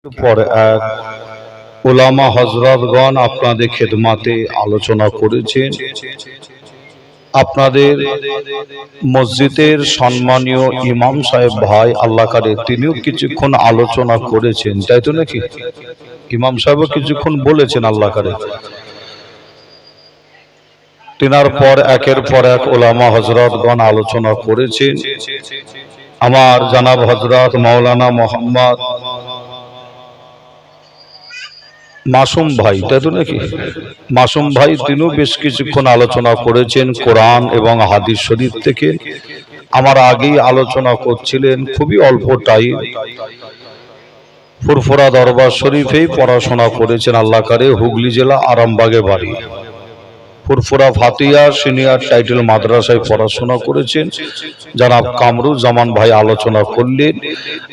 পর এক উলামা হযরতগণ আপনাদের খেদমাতে আলোচনা করেছেন। আপনাদের মসজিদের সম্মানীয় ইমাম সাহেব ভাই আল্লাহ করে তিনিও কিছুক্ষণ আলোচনা করেছেন, তাই তো নাকি? ইমাম সাহেবও কিছুক্ষণ বলেছেন আল্লাহ করে। তিনার পর একের পর এক উলামা হযরতগণ আলোচনা করেছেন। আমার জনাব হযরত মাওলানা মোহাম্মদ মাসুম ভাই, তাই তো নাকি? মাসুম ভাই তিনিও বেশ কিছুক্ষণ আলোচনা করেছেন কোরআন এবং হাদিস শরীফ থেকে। আমার আগেই আলোচনা করছিলেন, খুবই অল্প টাইম ফুরফুরা দরবার শরীফেই পড়াশোনা করেছেন আল্লাহ করে। হুগলি জেলা আরামবাগে বাড়ি। ফুরফুরা ফাতিয়া সিনিয়র টাইটেল মাদ্রাসায় পড়াশোনা করেছেন। জনাব কামরুজ্জামান ভাই আলোচনা করলেন।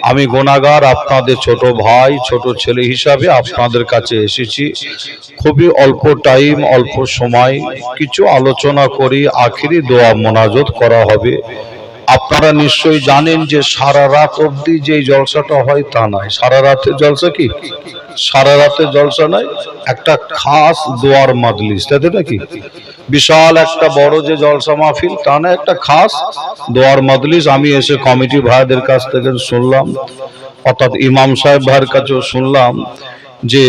আমি গুনাহগার, আপনাদের ছোট ভাই, ছোট ছেলে হিসাবে আপনাদের কাছে এসেছি। খুবই অল্প টাইম, অল্প সময় কিছু আলোচনা করি, আখিরি দোয়া মোনাজাত করা হবে। আপনারা নিশ্চয়ই জানেন যে সারা রাত অবধি যে জলসাটা হয় তা নয়। সারা রাতের জলসা কি? সারা রাতের জলসা নয়, একটা খাস দোয়ার মাজলিস, তাই তো নাকি? বিশাল একটা বড় যে জলসা মাহফিল তা না, একটা খাস দোয়ার মাজলিস। আমি এসে কমিটি ভাইদের কাছ থেকে শুনলাম, অর্থাৎ ইমাম সাহেব ভাইয়ের কাছেও শুনলাম যে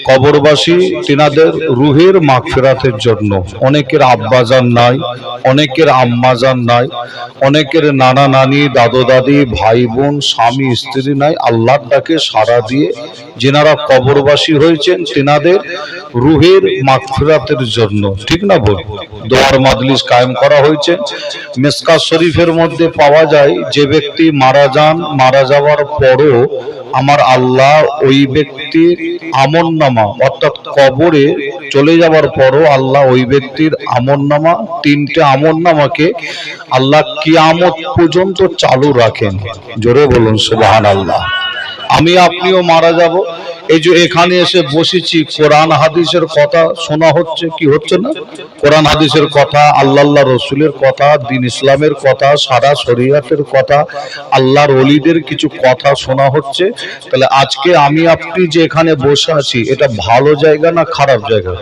কবরবাসী তিনাদের রুহের মাগফিরাতের জন্য অনেকের আব্বাজান নাই, অনেকের আম্মাজান নাই, অনেকের নানা নানি, দাদু দাদি, ভাই বোন, স্বামী স্ত্রী নাই। আল্লাহর ডাকে সাড়া দিয়ে যিনারা কবরবাসী হয়েছেন তিনাদের রুহের মাগফিরাতের জন্য, ঠিক না বল, দোয়ার মাজলিস কায়েম করা হয়েছে। মিসকাত শরীফের মধ্যে পাওয়া যায় যে ব্যক্তি মারা যান, মারা যাওয়ার পরও আমার আল্লাহ ওই ব্যক্তির আমলনামা, অর্থাৎ কবরে চলে যাওয়ার পরও আল্লাহ ওই ব্যক্তির আমলনামা, তিনটে আমলনামাকে আল্লাহ কিয়ামত পর্যন্ত চালু রাখেন। জোরে বলুন সুবহানাল্লাহ। আমি আপনিও মারা যাব, এই যে এখানে এসে বসেছি, কোরআন হাদিসের কথা শোনা হচ্ছে, কি হচ্ছে না? কোরআন হাদিসের কথা, আল্লাহ রসুলের কথা, দ্বীন ইসলামের কথা, সারা শরিয়াতের কথা, আল্লাহর ওলিদের কিছু কথা শোনা হচ্ছে। তাহলে আজকে আমি আপনি যে এখানে বসে আছি, এটা ভালো জায়গা না খারাপ জায়গা?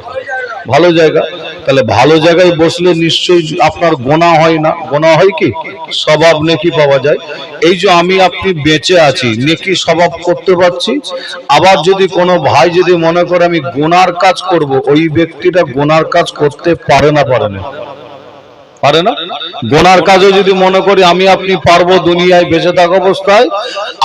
ভালো জায়গা। তাহলে ভালো জায়গায় বসলে নিশ্চয়ই আপনার গোনা হয় না? গোনা হয় কি? স্বভাব নেকি পাওয়া যায়। এই যে আমি আপনি বেঁচে আছি, নেকি স্বভাব করতে পারছি। আবার যদি কোনো ভাই যদি মনে করে আমি গোনার কাজ করব, ওই ব্যক্তিটা গোনার কাজ করতে পারে না? পারে না? পারে না? গোনার কাজও যদি মনে করি আমি আপনি পারবো দুনিয়ায় বেঁচে থাকা অবস্থায়,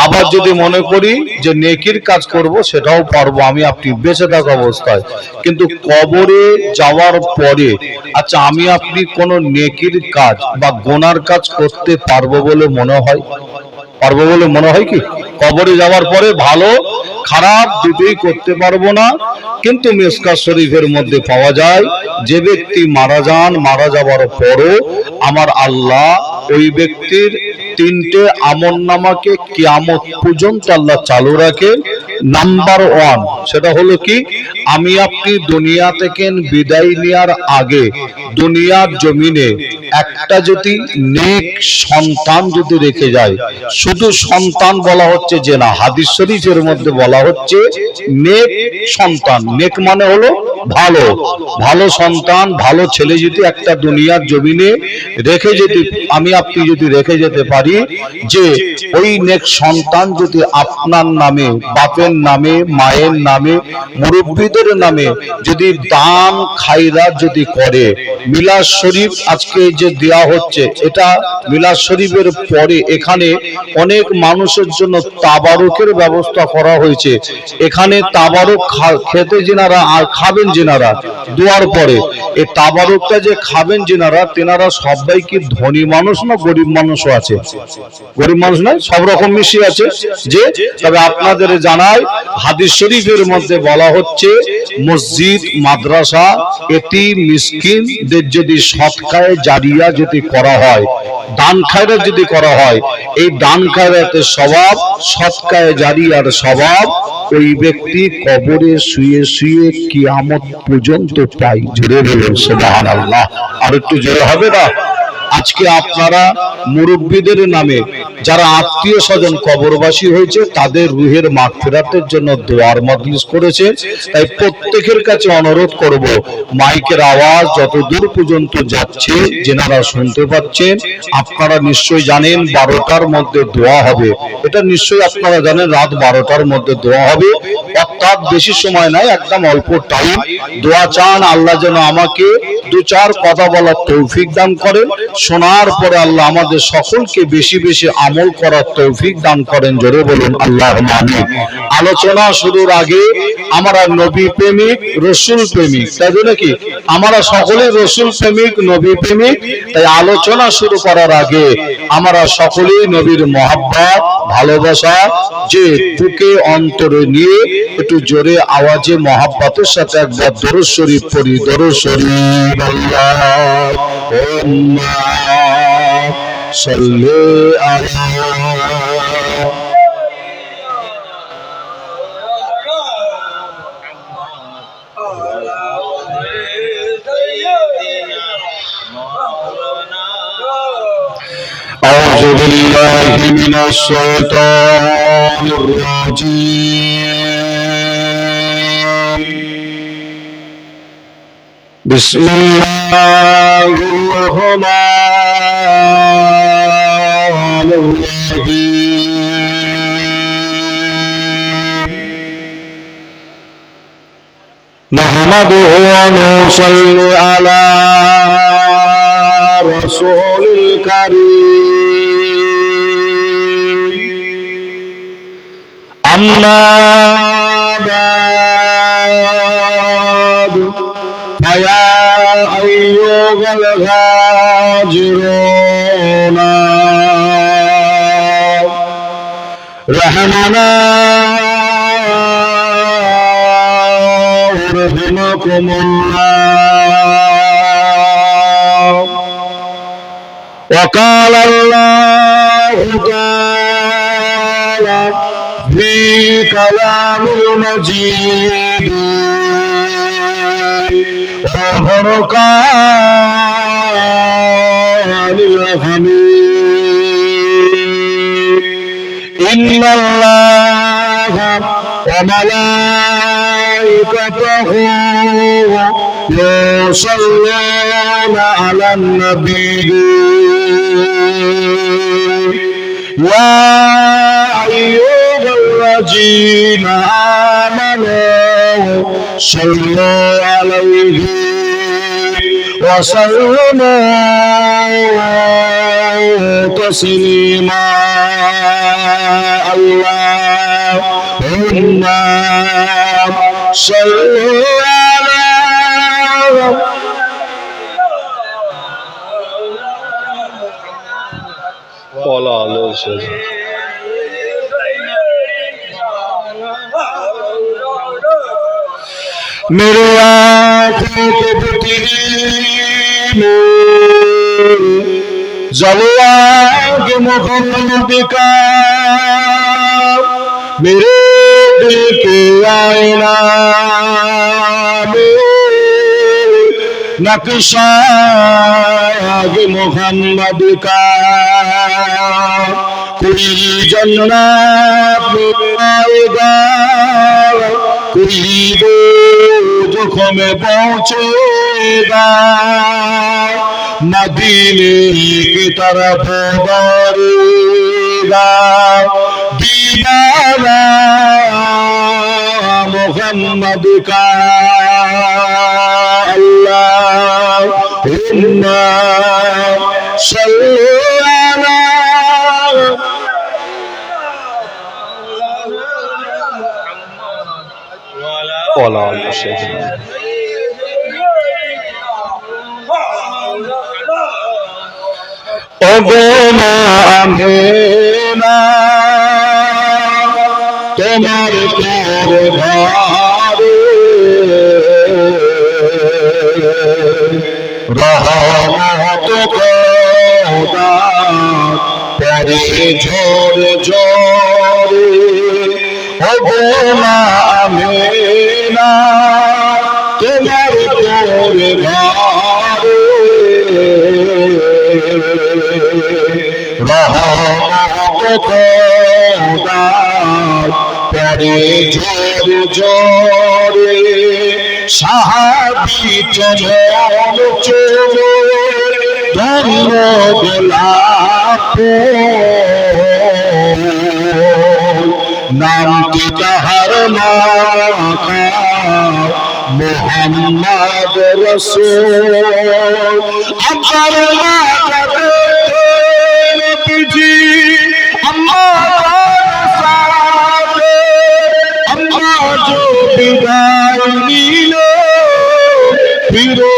আবার যদি মনে করি যে নেকির কাজ করব, সেটাও পারবো আমি আপনি বেঁচে থাকা অবস্থায়। কিন্তু কবরে যাওয়ার পরে, আচ্ছা আমি আপনি কোন নেকির কাজ বা গোনার কাজ করতে পারবো বলে মনে হয়? পারবো বলে মনে হয় কি? কবরে যাওয়ার পরে ভালো খারাপ দুটোই করতে পারবো না। কিন্তু মিসকাত শরীফের মধ্যে পাওয়া যায় যে ব্যক্তি মারা যান, মারা যাওয়ার পরও আমার আল্লাহ ওই ব্যক্তির তিনটে আমলনামাকে কিয়ামত পর্যন্ত আল্লাহ চালু রাখে। নাম্বার 1 সেটা হলো কি, আমি আপনি দুনিয়া থেকে বিদায় নেওয়ার আগে দুনিয়ার জমিনে একটা যদি নেক সন্তান যদি রেখে যায়, শুধু সন্তান বলা হচ্ছে যে না, হাদিস শরীফের মধ্যে বলা হচ্ছে নেক সন্তান। নেক মানে হলো ভালো, ভালো সন্তান, ভালো ছেলে যদি একটা দুনিয়ার জমিনে রেখে যেতে, আমি আপনি যদি রেখে যেতে পারি, যে ওই নেক সন্তান যদি আপনার নামে, বাপের নামে, মায়ের নামে, মুরব্বীদের নামে যদি দান খায়রাত যদি করে, মিলাদ শরীফ আজকে যে দেয়া হচ্ছে, এটা মিলাদ শরীফের পরে এখানে অনেক মানুষের জন্য তাবারুকের ব্যবস্থা করা হয়েছে। এখানে তাবারুক খেতে যিনারা আর খাবেন যিনারা দোয়ার পরে, এই তাবারুকটা যে খাবেন যিনারা, তেনারা সবাই কি ধনী মানুষ না গরিব মানুষও আছে? গরিব মানুষ নয়, সব রকম মিশিয়ে আছে। যে তবে আপনাদের জানায় হাদিস শরীফের মধ্যে বলা হচ্ছে মসজিদ, মাদ্রাসা, এতিম মিসকিনদের যদি সদকায়ে জারিয়া যদি করা হয়, দান খায়রাত যদি করা হয়, এই দান খায়রাতের স্বভাব, সদকায়ে জারিয়ার স্বভাব ওই ব্যক্তি কবরে শুয়ে শুয়ে কিয়ামত পর্যন্ত পায়। জোরে বলুন সুবহানাল্লাহ। আর একটু জোরে হবে না? আজকে আপনারা মুরব্বীদের নামে যারা আত্মীয় স্বজন কবরবাসী হয়েছে তাদের রুহের মাগফিরাতের জন্য দোয়ার মজলিস করেছে। তাই প্রত্যেকের কাছে অনুরোধ করব, মাইকের আওয়াজ যত দূর পর্যন্ত যাচ্ছে যেনারা শুনতে পাচ্ছেন, আপনারা নিশ্চয়ই জানেন 12টার মধ্যে দোয়া হবে। এটা নিশ্চয়ই আপনারা জানেন রাত 12টার মধ্যে দোয়া হবে, অর্থাৎ বেশি সময় নাই, একদম অল্প টাইম। দোয়া চান আল্লাহ যেন আমাকে দু চার কথা বলার তৌফিক দান করেন, শোনার পরে আল্লাহ আমাদের সকলকে বেশি বেশি আমল করার তৌফিক দান করেন। জোরে বলুন আল্লাহুম্মা আমিন। আলোচনা শুরুর আগে আমরা নবী প্রেমিক, রসুল প্রেমিক, তাই নাকি আমরা সকলেই রসুল প্রেমিক, নবী প্রেমিক। তাই আলোচনা শুরু করার আগে আমরা সকলেই নবীর মহব্বত, ভালোবাসা যে বুকে অন্তরে নিয়ে একটু জোরে আওয়াজে মহব্বতের সাথে একবার দরুদ শরীফ পড়ি। দরুদ শরীফ আল্লাহুম্মা সাল্লি আলা أعوذ بالله من الشيطان الرجيم بسم الله الرحمن الرحيم نحمده ونصلي على رسول الكريم أما بعد فيا أيها الهاجرون رحمنا ورحمكم الله. وقال الله تعالى في كلام المجيد والفرقان الحميد إن الله وملائكته يصلون على النبي يا أيها الذين آمنوا صلوا عليه وسلموا تسليما. اللهم صل على وعلى آله وسلم. मेरे आँखों के पुतली में जलवाग मोहम्मद का, मेरे दिल के आईना में नक्शा मोहम्मद का, कोई जन्नत में आएगा, कोई दोज़ख में पहुंचेगा, मदीने की तरफ दौड़ेगा, दीवाना मोहम्मद का। अल्लाहुम्मा सल्ली अला وعلى آله وسلم. ওগোনা আমেনা তোমার তোর ঘরে রহমত খোদা পরে ঝরে ঝরে। ওগোনা আমেনা তোমার তোর ঘরে রহমত খোদা পরে ঝোর ঝরে সাহাবী চমন চলো ধন্য গোলাপ নামটি তাহার মাখা মোহাম্মদ রসূল আমার মাথাতে নবীজি আমার সাথে আম্মা जो বিদায় নিল ফিরে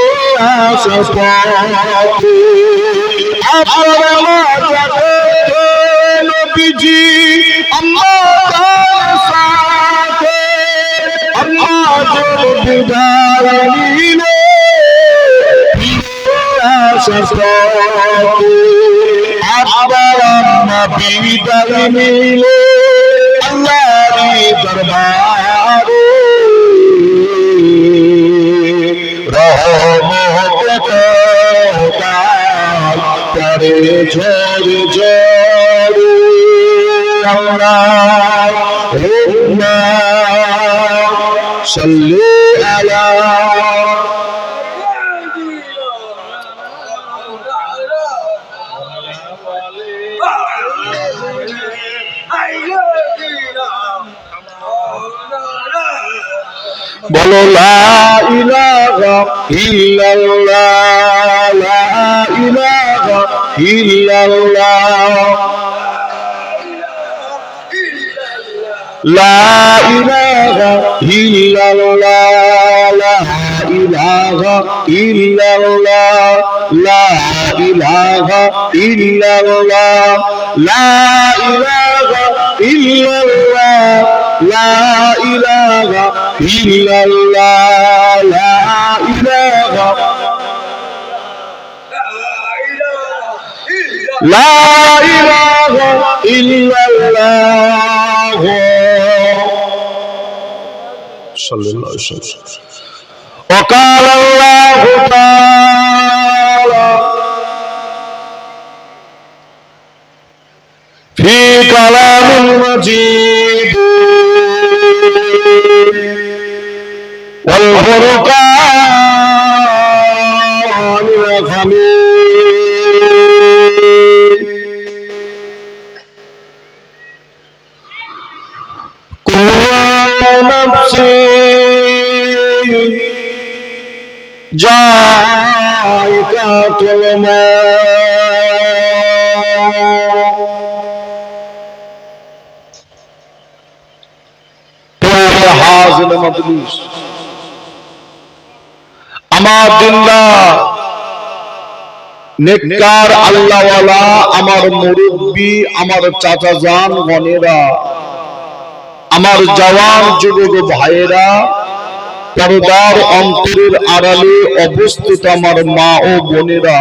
আসা পথে আমার মাথাতে নবীজি আমার সাথে আম্মা जो বিদায় নিল ফিরে আসা পথে আবার আম্মা বিদায় নিল আল্লাহর দরবারে রহমত কোতাল পরে ঝড় ঝড় আল্লাহুম্মা সাল্লি আলা বলো লা ইলাহা ইল্লাল্লাহ লা ইলাহা ইল্লাল্লাহ লা ইলাহা ইল্লাল্লাহ লা ইলাহা ইল্লাল্লাহ লা ইলাহা ইল্লাল্লাহ লা ইলাহা ইল্লাল্লাহ লা ইলাহা ইল্লাল্লাহ লা ইলাহা লা ইলাহা ইল্লাল্লাহ সাল্লাল্লাহু আলাইহি ওয়াসাল্লাম وقال الله تعالى في كلام المجيد والفرقان الحميد كل نفس जायकातुल मौत हाज़िर मजलिस আমার দিনদার নেককার আল্লাহওয়ালা আমার মুরব্বি আমার চাচা জান গনেরা আমার জওয়ান যুবক ভাইয়েরা পর্দার অন্তরের আড়ালে অবস্থিত আমার মা ও বোনেরা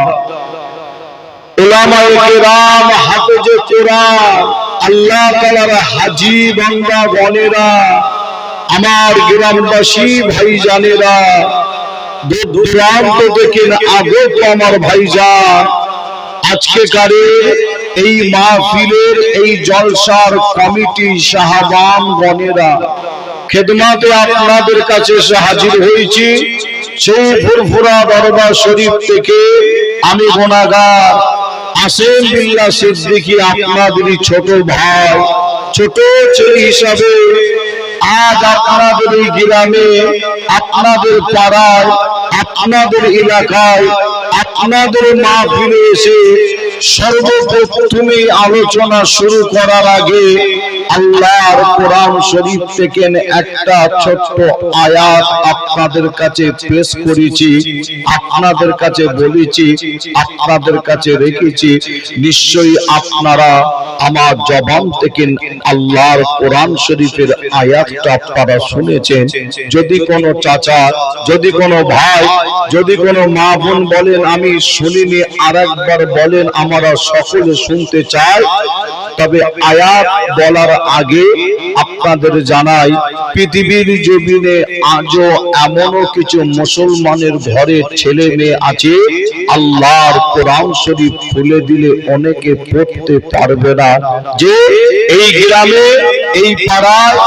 উলামায়ে কেরাম হাফেজে কোরআন আল্লাহ তাআলার হাজী বান্দা গনেরা আমার গ্রামবাসী ভাইজানেরা দূরান্ত থেকে আগত আমার ভাইজান আজকেকারের এই মাহফিলের এই জলসার কমিটি সাহাবান গনেরা খেদমাতে আপনাদের কাছে এসে হাজির হয়েছি সেই ফুরফুরা দরবার শরীফ থেকে আমি গুনাহগার আসেম বিল্লাহ সিদ্দিকী আপনাদেরই ছোট ভাই ছোট ছেলে হিসাবে আজ আপনাদের এই গ্রামে আপনাদের পাড়ায় আপনাদের এলাকায় আপনাদের মাহফিলে এসে সর্বপ্রথমে আলোচনা শুরু করার আগে আল্লাহর কোরআন শরীফ থেকে একটা ছোট্ট আয়াত আপনাদের কাছে পেশ করেছি আপনাদের কাছে বলেছি আপনাদের কাছে রেখেছি নিশ্চয়ই আপনারা আমার জবান থেকে আল্লাহর কোরআন শরীফের আয়াতটা আপনারা শুনেছেন যদি কোনো চাচা যদি কোনো ভাই যদি কোনো মা বোন বলেন আমি শুনিনি আরেকবার বলেন আমরা সকলে শুনতে চাই তবে আয়াত বলার আগে আপনাদের জানাই, পৃথিবীর জমিনে আজও এমনও কিছু মুসলমানের ঘরে ছেলে মেয়ে আছে আল্লাহর কোরআন শরীফ খুলে দিলে অনেকে পড়তে পারবে না। যে এই গ্রামে, এই পাড়ায়,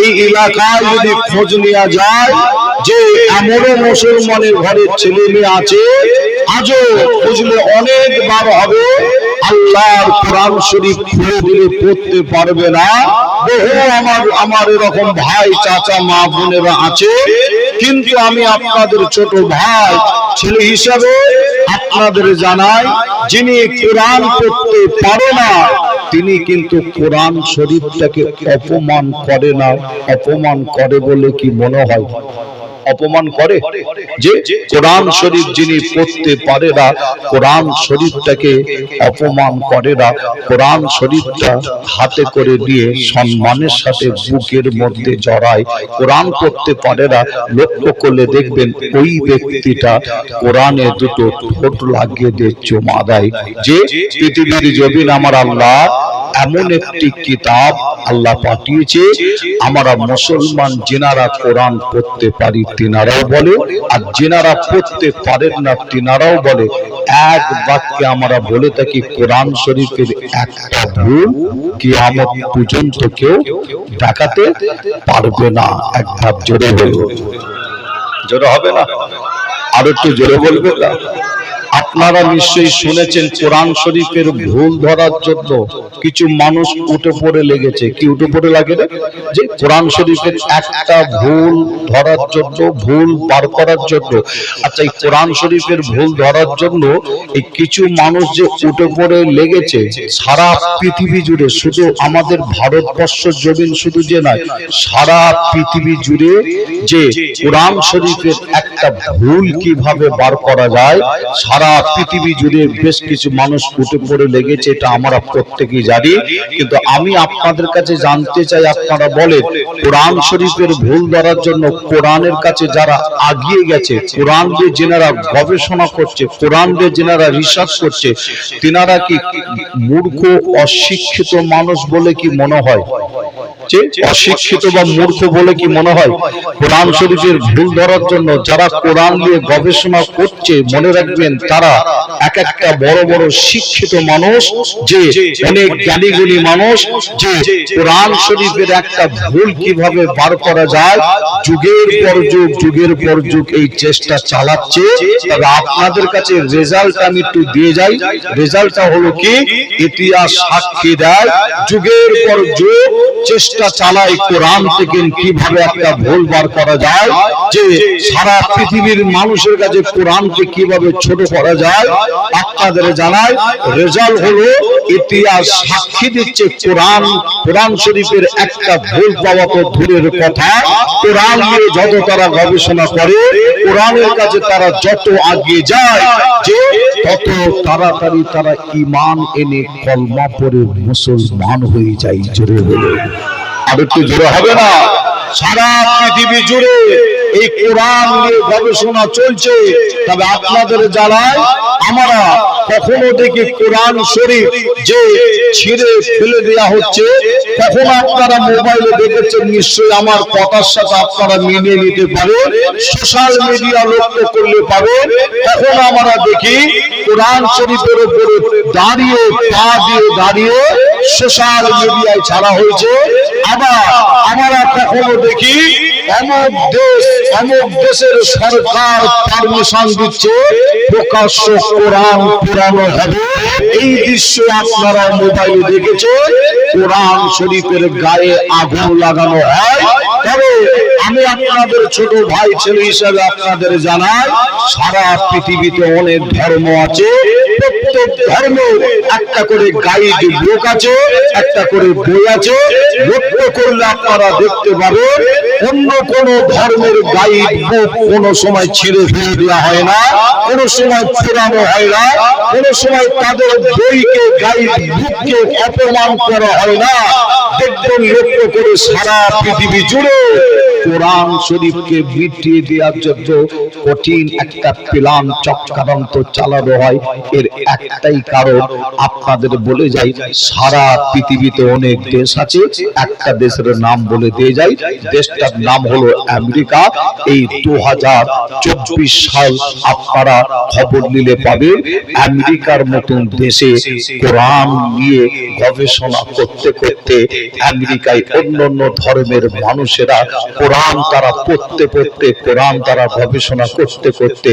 এই এলাকায় যদি খোঁজ নেওয়া যায় যে এমনও মুসলমানের ঘরে ছেলে মেয়ে আছে আজও খুঁজলে অনেকবার হবে আল্লাহর কোরআন শরীফ খুলে দিলে পড়তে পারবে না। বহু আমার এরকম ভাই, চাচা, মা, বোনেরা আছে, কিন্তু আমি আপনাদের ছোট ভাই ছেলে হিসাবে আপনাদের জানাই, যিনি কোরআন পড়তে পারে না তিনি কিন্তু কোরআন শরীফটাকে অপমান করে না। অপমান করে বলে কি মনে হয়? অপমান করে যে কোরআন শরীফ যিনি পড়তে পারে না কোরআন শরীফটাকে অপমান করে না। কোরআন শরীফটা হাতে করে দিয়ে সম্মানের সাথে বুকের মধ্যে জড়ায়। কোরআন পড়তে পারে না, লক্ষ্য করলে দেখবেন ওই ব্যক্তিটা কোরআনে দুটো ঠোঁট লাগিয়ে দিয়ে চুমা দেয়। যে পৃথিবীর জমিন আমার আল্লাহ এমন একটি কিতাব আল্লাহ পাঠিয়েছে, আমরা মুসলমান যিনারা কোরআন পড়তে পারি তিনারাও বলে, আর যিনারা পড়তে পারেন না তিনারাও বলে। এক বাক্যে আমরা বলে থাকি, কোরআন শরীফের একটা ভুল কিয়ামত পর্যন্ত কেউ দেখাতে পারবে না। এক ধাপ জোরে বলবো, জোরে হবে না? আর একটু জোরে বলবেন না? আপনারা নিশ্চয়ই শুনেছেন কোরআন শরীফের ভুল ধরার জন্য কিছু মানুষ উঠে পড়ে লেগেছে। কি উঠে পড়ে লাগে? যে কোরআন শরীফের একটা ভুল ধরার জন্য, ভুল বার করার জন্য। আচ্ছা, এই কোরআন শরীফের ভুল ধরার জন্য এই কিছু মানুষ যে উঠে পড়ে লেগেছে সারা পৃথিবী জুড়ে, শুধু আমাদের ভারতবর্ষ জমিন শুধু যে নয়, সারা পৃথিবী জুড়ে যে কোরআন শরীফের একটা ভুল কিভাবে বার করা যায় সারা পৃথিবী জুড়ে বেশ কিছু মানুষ উঠে পড়ে লেগেছে, এটা আমরা প্রত্যেকেই জানি। কিন্তু আমি আপনাদের কাছে জানতে চাই, আপনারা বলেন কোরআন শরীফের ভুল ধরার জন্য কোরআনের কাছে যারা আগিয়ে গেছে, কোরআন দিয়ে যেনারা গবেষণা করছে, কোরআন দিয়ে যেনারা রিসার্চ করছে, তিনারা কি মূর্খ অশিক্ষিত মানুষ বলে কি মনে হয়? অশিক্ষিত বা মূর্খ বলে কি মনে হয়? কোরআন শরীফের ভুল ধরার জন্য যারা কোরআন নিয়ে গবেষণা করছে, মনে রাখবেন তারা এক একটা বড় বড় শিক্ষিত মানুষ, যে অনেক জ্ঞানীগুণী মানুষ, যে কোরআন শরীফের একটা ভুল কিভাবে বার করা যায় যুগের পর যুগ, যুগের পর যুগ এই চেষ্টা চালাচ্ছে। তবে আপনাদের কাছে রেজাল্ট আমি একটু দিয়ে যাই। রেজাল্টটা হলো কি, ইতিহাস সাক্ষী দেয় যুগের পর যুগ চেষ্টা চালায় কোরআন থেকে কিভাবে একটা ভুল বার করা যায়, যে সারা পৃথিবীর মানুষের কাছে কোরআনকে কিভাবে ছোট করা যায়। আপনাদের জানাই রেজাল্ট হলো, ইতিহাস সাক্ষী দিচ্ছে কোরআন শরীফের একটা ভুল পাওয়া তো দূরের কথা, কোরআন নিয়ে যত তারা গবেষণা করে, কোরআনের কাছে তারা যত এগিয়ে যায়, যে তত তাড়াতাড়ি তারা ঈমান এনে কলমা পড়ে মুসলমান হয়ে যায়। জোরে বলে, আর একটু জোরে হবে না? সারা পৃথিবী জুড়ে এই কোরআন নিয়ে গবেষণা চলছে। তবে আপনাদের জানাই, আমরা কখনো দেখি কোরআন শরীফ যে ছিঁড়ে ফেলে দেওয়া হচ্ছে, কখনো আপনারা মোবাইলে দেখেছেন, নিশ্চয়ই আমার কথার সাথে আপনারা মিলে নিতে পারেন, সোশ্যাল মিডিয়া লক্ষ্য করলে পাবেন, কখনো আমরা দেখি কোরআন শরীফের উপরে দাঁড়িয়ে, পা দিয়ে দাঁড়িয়ে সোশ্যাল মিডিয়ায় ছাড়া হয়েছে। আবার আমরা কখনো দেখি অমুক দেশ, অমুক দেশের সরকার পারমিশন দিচ্ছে প্রকাশ্য কোরআন পুরানো হবে। এই দৃশ্য আপনারা মোবাইলে দেখেছেন। কোরআন শরীফের গায়ে আগুন লাগানো হয়। তবে আমি আপনাদের ছোট ভাই ছেলে হিসাবে আপনাদের জানাই, সারা পৃথিবীতে অনেক ধর্ম আছে, প্রত্যেক ধর্মে একটা করে গাইড বুক আছে, একটা করে বই আছে। লক্ষ্য করলে আপনারা দেখতে পাবেন অন্য কোন ধর্মের গাইড বুক কোনো সময় ছিঁড়ে ফেলে দেওয়া হয় না, কোনো সময় পুরানো হয় না, কোনো সময় তাদের বইকে, গাইড বুককে অপমান করা হয় না। দেখবেন লক্ষ্য করে সারা পৃথিবী জুড়ে কোরআন শরীফকে মিটিয়ে দেওয়ার জন্য কঠিন একটা প্ল্যান চক্রান্ত চালানো হয়। এর একটাই কারণ, আপনাদের বলে যাই, সারা পৃথিবীতে অনেক দেশ আছে, একটা দেশের নাম বলে দিয়ে যাই, দেশটার নাম হলো আমেরিকা। এই 2024 সাল আপনারা খবর নিলে পাবেন, আমেরিকার মতন দেশে কোরআন নিয়ে গবেষণা করতে করতে আমেরিকায় অন্যান্য ধর্মের মানুষেরা কোরআন তারা পড়তে পড়তে, কোরআন তারা গবেষণা করতে করতে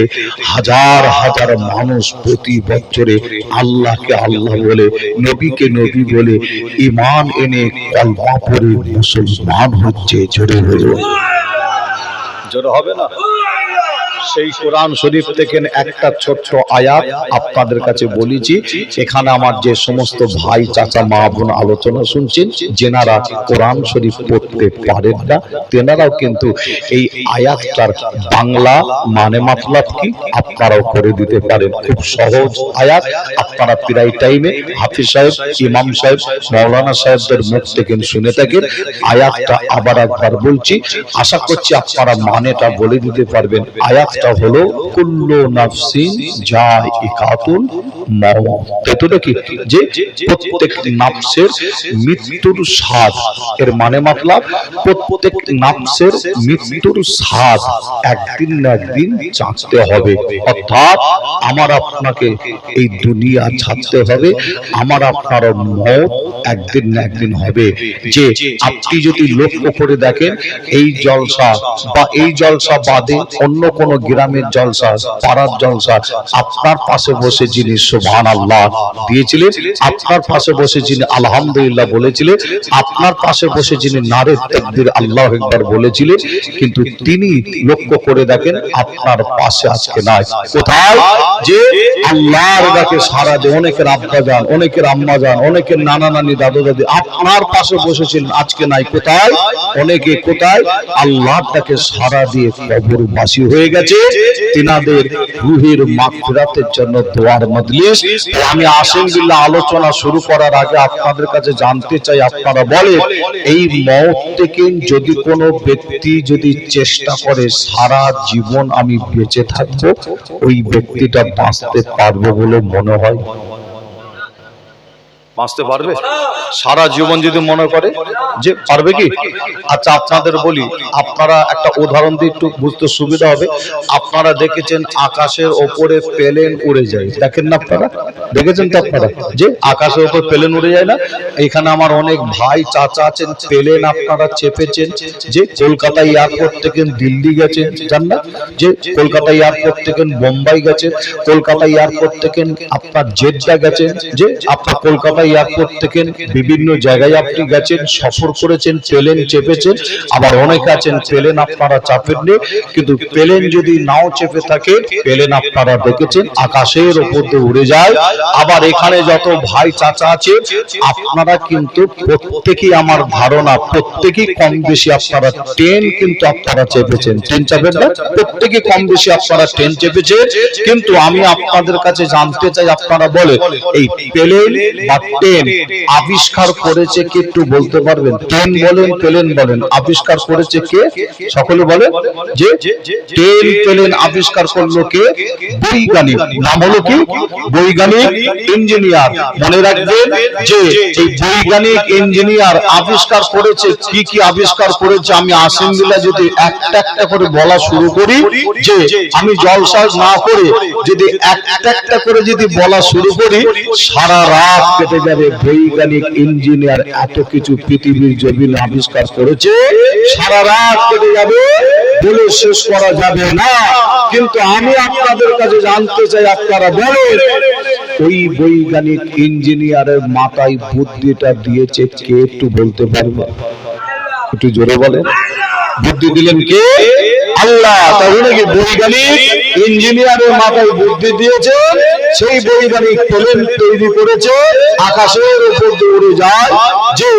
হাজার হাজার মানুষ প্রতি বছরে আল্লাহকে আল্লাহ বলে, নবীকে নবী বলে ঈমান এনে কলমা পড়ে মুসলমান হচ্ছে। জোরে বলুন, জোরে হবে না? সেই কোরআন শরীফ থেকে একটা ছোট্ট আয়াত আপনাদের কাছে বলেছি। এখানে আমার যে সমস্ত ভাই চাচা মা বোন আলোচনা শুনছেন, যেনারা কোরআন শরীফ পড়তে পারেন না, তেনারাও কিন্তু এই আয়াতটার বাংলা মানে মতলব কি আপনারাও করে দিতে পারেন। খুব সহজ আয়াত, আপনারা প্রায় টাইমে হাফিজ সাহেব, ইমাম সাহেব, মাওলানা সাহেবদের মুখ থেকে শুনে থাকেন। আয়াতটা আবার একবার বলছি, আশা করছি আপনারা মানেটা বলে দিতে পারবেন। আয়াতটা হলো কুল্লু নাফসিন যায়িকাতুল মাউত। এতটা কি যে প্রত্যেক নাফসের মৃত্যুর স্বাদ। এর মানে মতলব প্রত্যেক নাফসের মৃত্যুর স্বাদ একদিন না একদিন চাখতে হবে। অর্থাৎ আমার আপনাকে এই দুনিয়া ছাড়তে হবে, আমার আপনার মওত একদিন না একদিন হবে। যে আপনি যদি লক্ষ্য করে দেখেন, এই জলসা বা এই জলসা বাদে অন্য কোন গ্রামের জলসা, পাড়ার জলসা, আপনার পাশে বসে যিনি সুবহানাল্লাহ দিয়েছিলেন, আপনার পাশে বসে যিনি আলহামদুলিল্লাহ বলেছিলেন, আপনার পাশে বসে যিনি নারে তাকবীর আল্লাহু আকবার বলেছিলেন, কিন্তু তিনি লক্ষ্য করে দেখেন আপনার পাশে আজকে নাই। কোথায়? যে আল্লাহর ডাকে সারা দিয়ে অনেকের আব্বা যান, অনেকের আম্মা যান, অনেকের নানা নানি দাদু দাদি আপনার পাশে বসেছিলেন, আজকে নাই। কোথায়? অনেকে কোথায়? আল্লাহর ডাকে সারা দিয়ে কবরবাসী হয়ে গেছে। তিনাদের রুহের মাগফিরাতের জন্য দোয়ার মজলিস। আমি আলহামদুলিল্লাহ আলোচনা শুরু করার আগে আপনাদের কাছে জানতে চাই, আপনারা বলেন এই মওত থেকে যদি কোনো ব্যক্তি যদি চেষ্টা করে সারা জীবন আমি বেঁচে থাকবো, ওই ব্যক্তিটা বাঁচতে পারবে বলে মনে হয়? বাঁচতে পারবে সারা জীবন যদি মনে করে যে পারবে কি? আচ্ছা আপনাদের বলি, আপনারা একটা উদাহরণ দিয়ে একটু বুঝতে সুবিধা হবে। আপনারা দেখেছেন আকাশের ওপরে প্লেন উড়ে যায়, দেখেন না আপনারা? দেখেছেন তো আপনারা যে আকাশের ওপর প্লেন উড়ে যায় না? এখানে আমার অনেক ভাই চাচা আছেন, প্লেন আপনারা চেপেছেন, যে কলকাতা এয়ারপোর্ট থেকে দিল্লি গেছেন, জান না? যে কলকাতা এয়ারপোর্ট থেকে বোম্বাই গেছেন, কলকাতা এয়ারপোর্ট থেকে আপনার জেদ্দা গেছেন, যে আপনার কলকাতা এয়ারপোর্ট থেকে বিভিন্ন জায়গায় আপনি গেছেন, সফর করেছেন, প্লেন চেপেছেন। আবার অনেকে আছেন প্লেন আপনারা চাপেননি, কিন্তু প্লেন যদি নাও চেপে থাকে, প্লেন আপনারা দেখেছেন আকাশের উপর দিয়ে উড়ে যায়। আবার এখানে যত ভাই চাচা আছে আপনারা কিন্তু প্রত্যেকেই, আমার ধারণা প্রত্যেকেই কম বেশি আপনারা ট্রেন কিন্তু আপনারা চেপেছেন। ট্রেন চাপেন না? প্রত্যেকে কম বেশি আপনারা ট্রেন চেপেছেন। কিন্তু আমি আপনাদের কাছে জানতে চাই, আপনারা বলে এই প্লেন বা ট্রেন আবিষ্কার করেছে কে? একটু বলতে পারবেন? ট্রেন বলেন প্লেন বলেন, আবিষ্কার করেছে কে? সকলে বলেন যে ট্রেন প্লেন আবিষ্কার করলো কে? বৈজ্ঞানিক। নাম হলো কি? বৈজ্ঞানিক ইঞ্জিনিয়ার। মনে রাখবেন যে এই বৈজ্ঞানিক ইঞ্জিনিয়ার আবিষ্কার করেছে কি কি আবিষ্কার করেছে। আমি আলহামদুলিল্লাহ যদি একটা একটা করে বলা শুরু করি, যে আমি জলসা না করে যদি একটা একটা করে যদি বলা শুরু করি, সারা রাত কেটে যাবে। বৈজ্ঞানিক ইঞ্জিনিয়ার এত কিছু পৃথিবীর জমিনে আবিষ্কার করেছে, সারা রাত কেটে যাবে, বলে শেষ করা যাবে না। কিন্তু আমি আপনাদের কাছে জানতে চাই, আপনারা বলেন ওই বৈজ্ঞানিক ইঞ্জিনিয়ারের মাথায় বুদ্ধিটা দিয়েছে কে? একটু বলতে পারবেন? একটু জোরে বলেন। বুদ্ধি দিলেন কে? আল্লাহ। তাহলে কি বৈজ্ঞানিক ইঞ্জিনিয়ারের মাথায় বুদ্ধি দিয়েছে সেই বৈজ্ঞানিক প্লেন তৈরি করেছে, আকাশের উপর উড়ে যায় যে।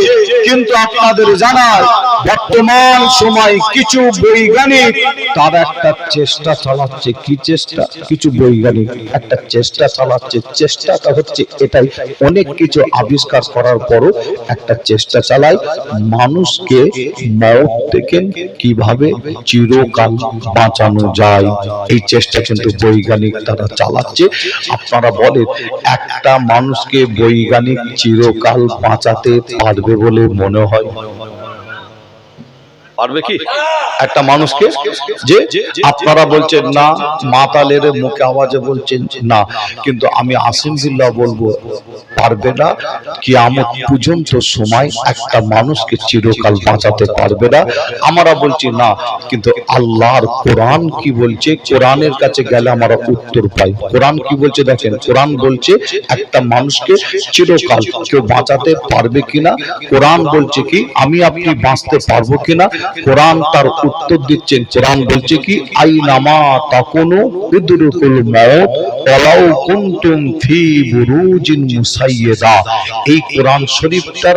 কিন্তু আপনাদের জানায় বর্তমান সময় কিছু বৈজ্ঞানিক তারা একটা চেষ্টা চালাচ্ছে। কি চেষ্টা? কিছু বৈজ্ঞানিক একটা চেষ্টা চালাচ্ছে। চেষ্টাটা হচ্ছে এটাই, অনেক কিছু আবিষ্কার করার পরও একটা চেষ্টা চালায় মানুষকে মওত থেকে কিভাবে চিরকাল বাঁচানো যায়। এই চেষ্টা কিন্তু বৈজ্ঞানিক তারা চালাচ্ছে। আপনারা বলেন একটা মানুষকে বৈজ্ঞানিক চিরকাল বাঁচাতে পারবে বলে মনে হয়? পারবে কি একটা মানুষকে? যে আপনারা বলছেন না, মাতালের মুখে আওয়াজে বলছেন না, কিন্তু আমি আসিম বিল্লাহ বলবো পারবে না। কিয়ামত পর্যন্ত সময় একটা মানুষকে চিরকাল বাঁচাতে পারবে না। আমরা বলছি না, কিন্তু আল্লাহর কোরআন কি বলছে? কোরআনের কাছে গেলে আমরা উত্তর পাই। কোরআন কি বলছে দেখেন, কোরআন বলছে একটা মানুষকে চিরকাল কেউ বাঁচাতে পারবে কিনা। কোরআন বলছে কি আমি আপনি বাঁচতে পারবো কিনা। কোরআন তার উত্তর দিচ্ছেন। কোরআন বলছে কি আইনামা তাকুনু ইদরিকুল মাউত ওয়ালাউ কুনতুম ফি বুরুজিন মুসাইয়্যাদা। এই কোরআন শরীফটার